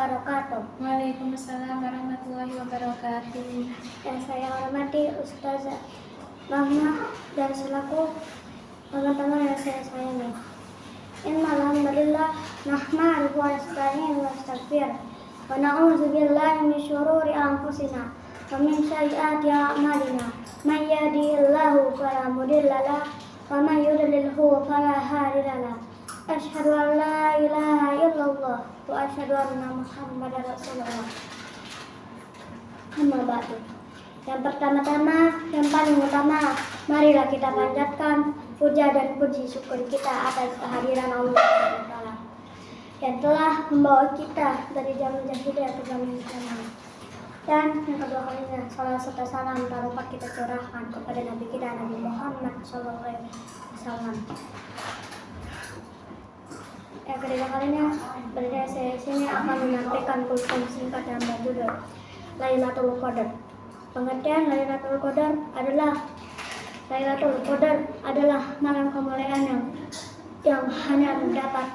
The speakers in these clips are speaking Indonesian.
wabarakatuh. Waalaikumsalam warahmatullahi wabarakatuh. Yang saya hormati Ustazah Rahma dan selaku teman-teman yang saya sayangi. Innalhamdulillah nahmaduhu wa nasta'inuhu wa nastaghfiruh wa na'udzu billahi min syururi anfusina wa min sayyiati a'malina. May yahdihillahu fala mudilla lahu wa may yudlilhu fala hadiya lahu. Asyhadu an la ilaha illallah wa asyhadu anna Muhammadar Rasulullah. Amma ba'du. Yang pertama-tama, yang paling utama, marilah kita panjatkan puja dan puji syukur kita atas kehadiran Allah SWT yang telah membawa kita dari zaman jahiliyah ke zaman Islam. Dan yang kedua kalinya, salam serta salam tak lupa kita curahkan kepada Nabi kita Nabi Muhammad SAW. Yang ketiga kalinya, berada saya sini akan menyampaikan kultum singkat yang berjudul Lailatul Qadar. Pengertian Lailatul Qadar adalah malam kemuliaan yang hanya dapat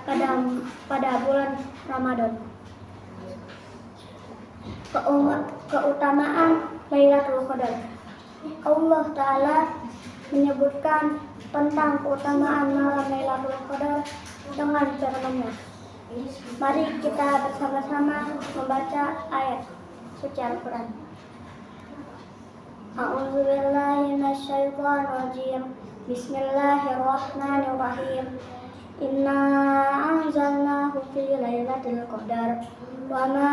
pada bulan Ramadan. Keutamaan Lailatul Qadar. Allah Ta'ala menyebutkan tentang keutamaan malam Lailatul Qadar dengan firman-Nya. Mari kita bersama-sama membaca ayat suci Al-Quran. A'udzu billahi minasyaitonir rajim. Bismillahirrahmanirrahim. Inna anzalnahu fi lailatul qadar. Wa ma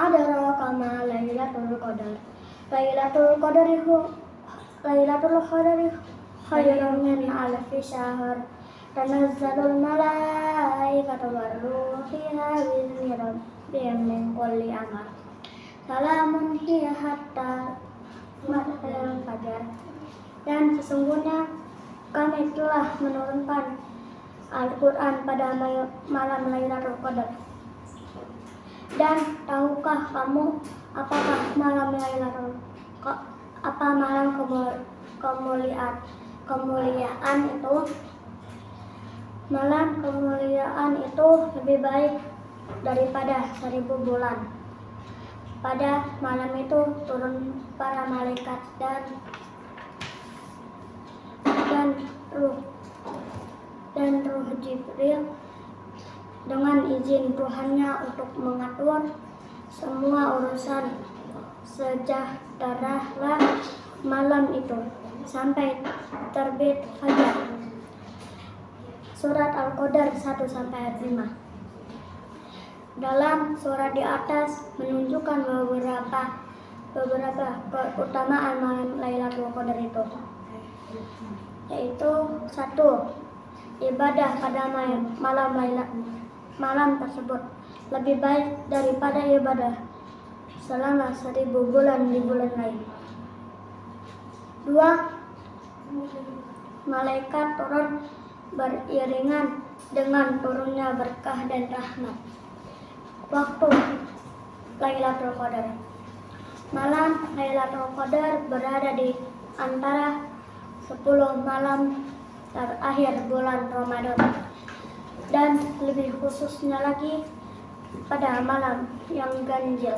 adraka ma lailatul qadar. Lailatul qadari khairun min alfi syahr. Tanazzalul malaikatu war-ruhu fiha bi'izni rabbihim min kulli amr. Salamun hiya hatta matla'il fajar. Dan sesungguhnya kami telah menurunkan Al-Quran pada malam Lailatul Qadar. Dan tahukah kamu apakah malam kemuliaan itu? Malam kemuliaan itu lebih baik daripada 1000 bulan. Pada malam itu turun para malaikat dan ruh Jibril dengan izin Tuhannya untuk mengatur semua urusan. Sejahteralah malam itu sampai terbit fajar. Surat Al-Qadar 1-5. Dalam surat di atas menunjukkan beberapa keutamaan malam Lailatul Qadar itu, yaitu 1. Ibadah pada malam tersebut lebih baik daripada ibadah selama 1000 bulan di bulan lain. 2. Malaikat turun beriringan dengan turunnya berkah dan rahmat. Waktu Lailatul Qadar. Malam Lailatul Qadar berada di antara 10 malam terakhir bulan Ramadan, dan lebih khususnya lagi pada malam yang ganjil.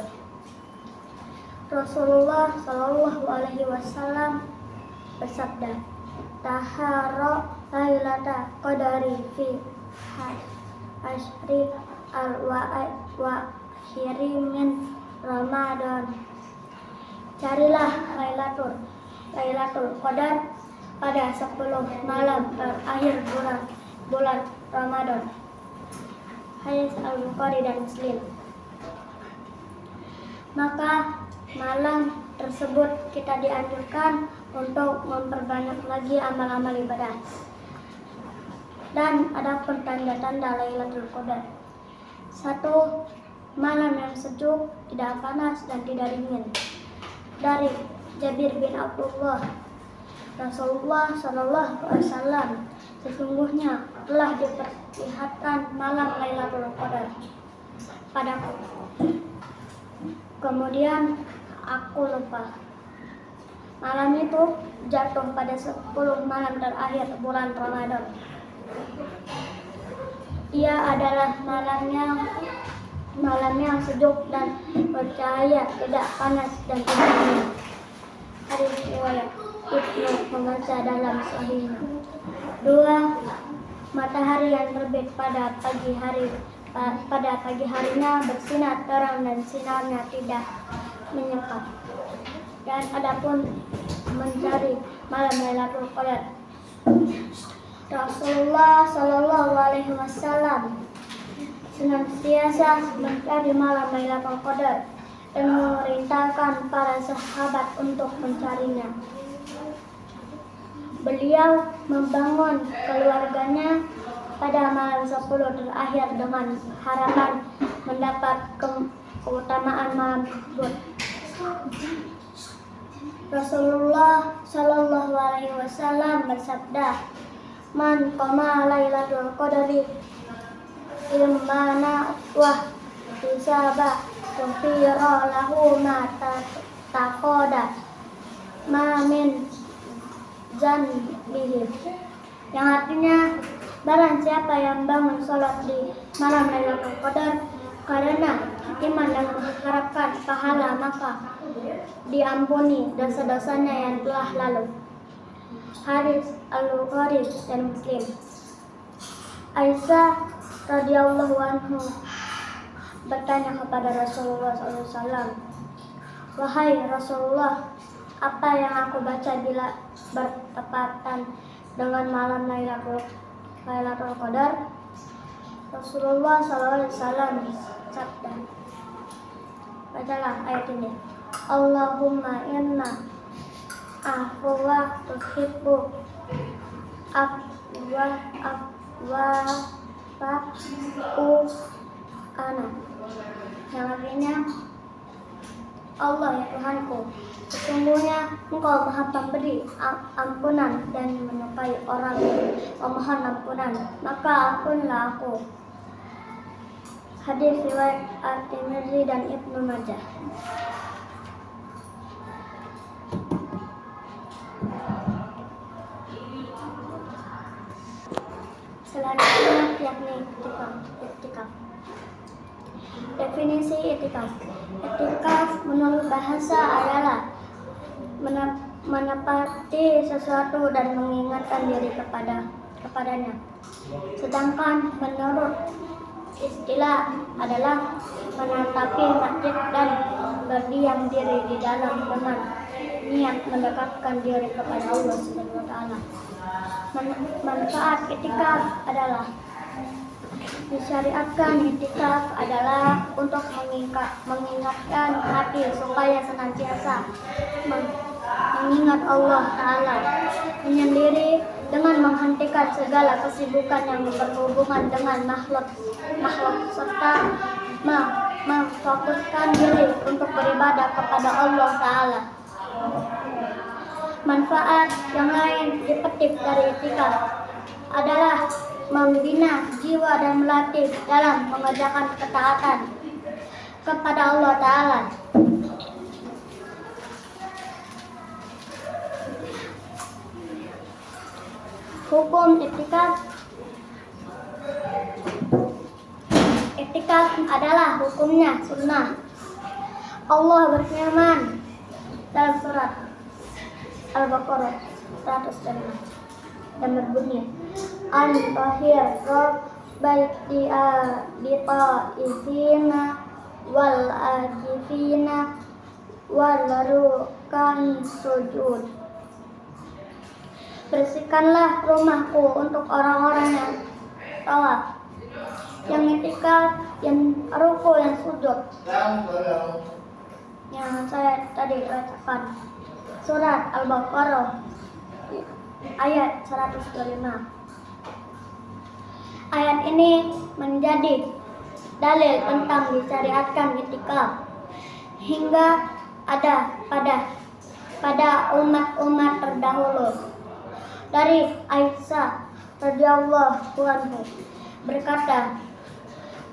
Rasulullah Shallallahu Alaihi Wasallam bersabda, "Tahara Lailatul Qadari fi ashri al-wakhiri min Ramadan." Carilah Lailatul Qadar pada 10 malam terakhir bulan Ramadan. Hadis Al-Bukhari dan Muslim. Maka malam tersebut kita dianjurkan untuk memperbanyak lagi amal-amal ibadah. Dan adapun tanda-tanda Lailatul Qadar. 1. Malam yang sejuk, tidak panas dan tidak dingin. Dari Jabir bin Abdullah, Rasulullah Shallallahu Alaihi Wasallam sesungguhnya telah diperlihatkan malam Lailatul Qadar padaku. Kemudian aku lupa. Malam itu jatuh pada 10 malam terakhir bulan Ramadan. Ia adalah malam yang malamnya sejuk dan bercahaya, tidak panas dan tidak dingin. Hadis riwayat Ibnu membaca dalam Sahihnya. 2. Matahari yang terbit pada pagi harinya bersinar terang dan sinarnya tidak menyekat. Dan adapun mencari malam Lailatul Qadar, Rasulullah Shallallahu Alaihi Wasallam senantiasa mencari malam Lailatul Qadar dan memerintahkan para sahabat untuk mencarinya. Beliau membangun keluarganya pada malam 10 terakhir dengan harapan mendapat keutamaan malam tersebut. Rasulullah Shallallahu Alaihi Wasallam bersabda, "Man qama Lailatul Qadri ilmana wah tisaba ghufira lahu ma taqada ma min zanbihi." Yang artinya, barang siapa yang bangun sholat di malam Lailatul Qadar karena iman dan mengharapkan pahala, maka diampuni dosa-dosanya yang telah lalu. Hadis Al-Bukhari dan Muslim. Aisyah radhiyallahu anhu bertanya kepada Rasulullah SAW, "Wahai Rasulullah, apa yang aku baca bila bertepatan dengan malam Lailatul Qadar?" Rasulullah SAW sabda, bacalah ayat ini, "Allahumma inna afwa tuhibbu afwa ana." Yang artinya, Allah ya Tuhanku, sesungguhnya Engkau Maha Pemberi ampunan dan menyukai orang yang memohon ampunan, maka ampunlah aku. Hadis riwayat At-Tirmidzi dan Ibnu Majah. Selanjutnya yakni i'tikaf. Definisi i'tikaf. I'tikaf menurut bahasa adalah menepati sesuatu dan mengingatkan diri kepadanya. Sedangkan menurut istilah adalah menatapi masjid dan berdiam diri di dalam dengan niat mendekatkan diri kepada Allah Subhanahu wa taala. Manfaat i'tikaf adalah disyariatkan i'tikaf adalah untuk mengingatkan hati supaya senantiasa mengingat Allah Ta'ala menyendiri dengan menghentikan segala kesibukan yang berhubungan dengan makhluk serta memfokuskan diri untuk beribadah kepada Allah Ta'ala. Manfaat yang lain dipetik dari i'tikaf adalah membina jiwa dan melatih dalam mengerjakan ketaatan kepada Allah Ta'ala. Hukum i'tikaf adalah hukumnya sunnah. Allah berfirman dalam surat Al-Baqarah 105 dan berbunyi, "Al-Tahir baiti al-ta'ifina wal ajifina wal rukan sujud." Bersihkanlah rumahku untuk orang-orang yang tawaf, yang i'tikaf, yang ruku, yang sujud. Yang saya tadi bacakan surat Al-Baqarah ayat 125. Ayat ini menjadi dalil tentang disyariatkan i'tikaf hingga ada pada umat-umat terdahulu. Dari Aisyah radhiyallahu anha berkata,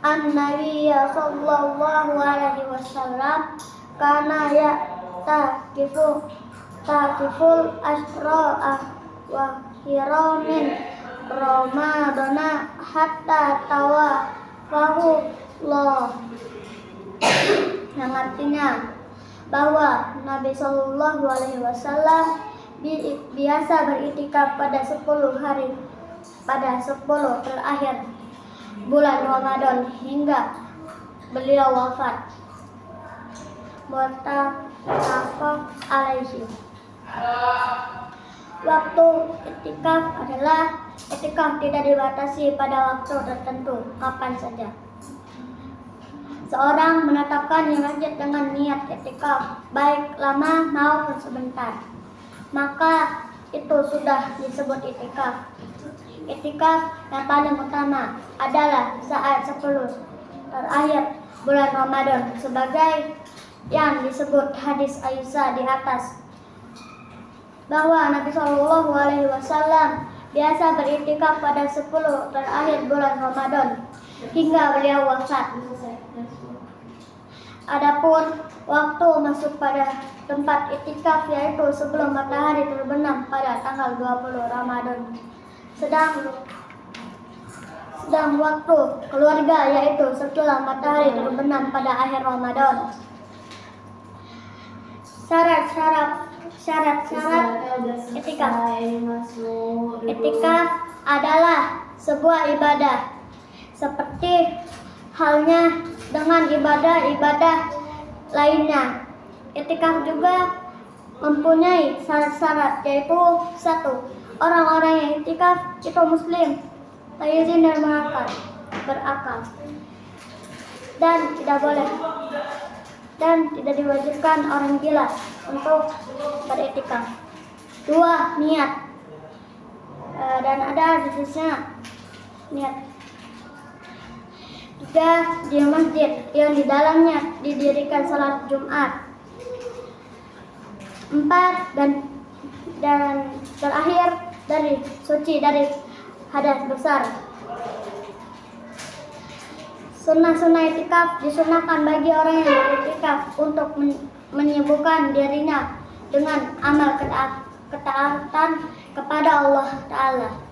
"An-Nabiy sallallahu alaihi wasallam kana ta'kiful asra wa hiramin Ramadana hatta tawafahu Allah." yang artinya bahwa Nabi Shallallahu Alaihi Wasallam biasa beriktikaf pada 10 hari pada 10 terakhir bulan Ramadan hingga beliau wafat. Muttafaq alaihi. Waktu iktikaf adalah iktikaf tidak dibatasi pada waktu tertentu, kapan saja. Seorang menetapkan di masjid dengan niat iktikaf, baik lama maupun sebentar, maka itu sudah disebut iktikaf. Iktikaf yang paling utama adalah saat 10 terakhir bulan Ramadan, sebagai yang disebut hadis Aisyah di atas, bahwa Nabi Shallallahu Alaihi Wasallam biasa beriktikaf pada 10 terakhir bulan Ramadan hingga beliau wafat. Adapun waktu masuk pada tempat iktikaf yaitu sebelum matahari terbenam pada tanggal 20 Ramadan. Sedang waktu keluarga yaitu setelah matahari terbenam pada akhir Ramadan. Syarat iktikaf. Iktikaf adalah sebuah ibadah seperti halnya dengan ibadah-ibadah lainnya. Iktikaf juga mempunyai syarat-syarat, yaitu 1. Orang-orang yang iktikaf itu muslim, izin dan berakal, dan tidak diwajibkan orang gila untuk beriktikaf. 2. Niat, dan ada hadisnya niat. 3. Di masjid yang di dalamnya didirikan salat Jumat. 4. Dan terakhir suci dari hadas besar. Sunnah-sunnah iktikaf disunahkan bagi orang yang beriktikaf untuk menyibukkan dirinya dengan amal ketaatan kepada Allah Ta'ala,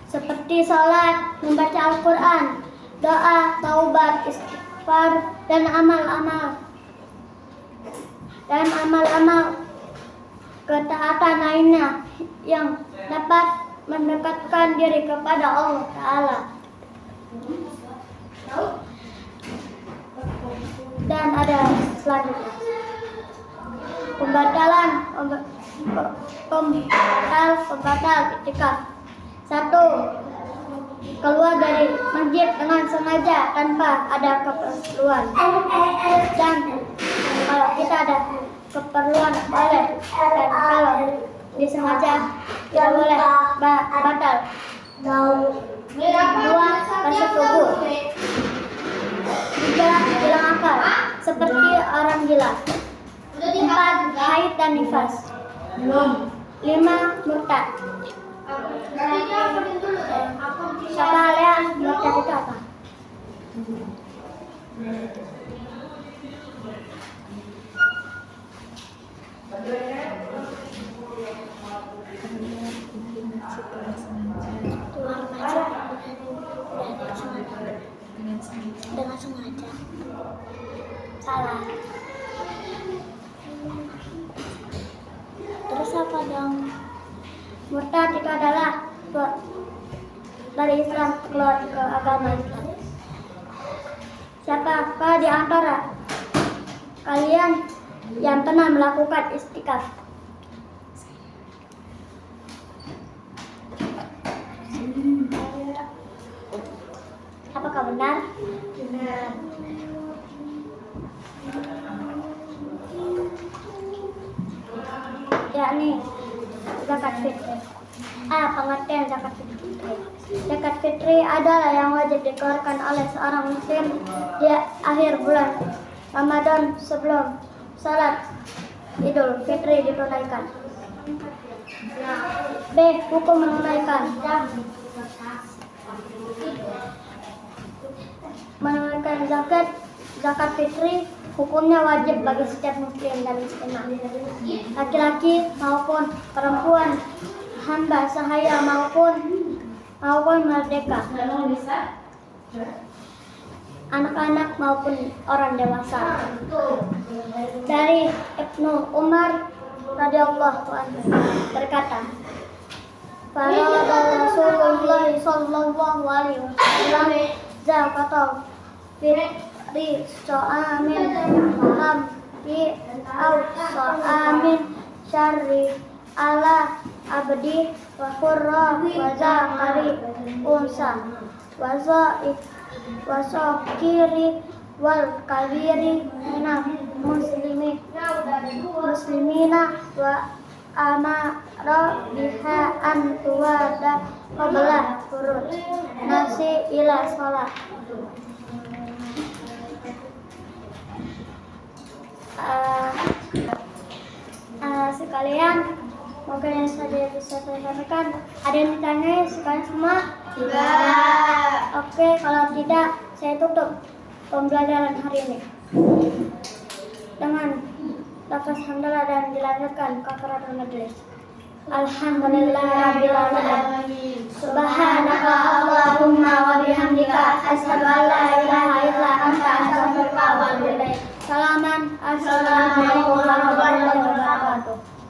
seperti salat, membaca Al-Quran, doa, taubat, istighfar, dan amal-amal ketaatan lainnya yang dapat mendekatkan diri kepada Allah Ta'ala. Dan ada selanjutnya pembatal iktikaf. 1. Keluar dari masjid dengan sengaja tanpa ada keperluan. Dan kalau kita ada keperluan boleh, dan kalau disengaja tidak boleh, batal. 2. Rasa tubuh. 3. Hilang akal seperti orang gila. 4. Haid dan nifas. 5. Murtad. Siapa kalian murtad itu apa? Dengan sengaja. Salah. Terus apa dong? Murtad itu adalah dari Islam keluar ke agama Islam. Siapa di antara kalian yang pernah melakukan iktikaf? Apakah benar? Benar. Yakni zakat fitri. Pengertian zakat fitri. Zakat fitri adalah yang wajib dikeluarkan oleh seorang muslim di akhir bulan Ramadan sebelum salat Idul Fitri ditunaikan. B. Hukum menunaikan. Menunaikan zakat fitri hukumnya wajib bagi setiap muslim dan muslimah, laki-laki maupun perempuan, hamba sahaya maupun merdeka. anak-anak maupun orang dewasa. Dari Ibnu Umar radhiyallahu anhu berkata, farada Rasulullah sallallahu alaihi wasallam zakatul fitri so'amin lam fi au so'amin syarri ala abdi wa hurra wa zakari unsa wa za'id wa sokiri wal kabiri minal muslimina wa amara biha an tuwada qabla furuj nasi ila sholat. Sekalian, mungkin yang saja bisa saya sampaikan. Ada yang ditanya sekalian semua? Tidak. Oke, kalau tidak, saya tutup pembelajaran hari ini dengan lafaz hamdalah dan dilanjutkan kafaratul majelis. Alhamdulillahirabbil alamin. Subhanaka Allahumma wa bihamdika asyhadu an la ilaha illa anta astaghfiruka wa atubu ilaik. Assalamualaikum warahmatullahi wabarakatuh.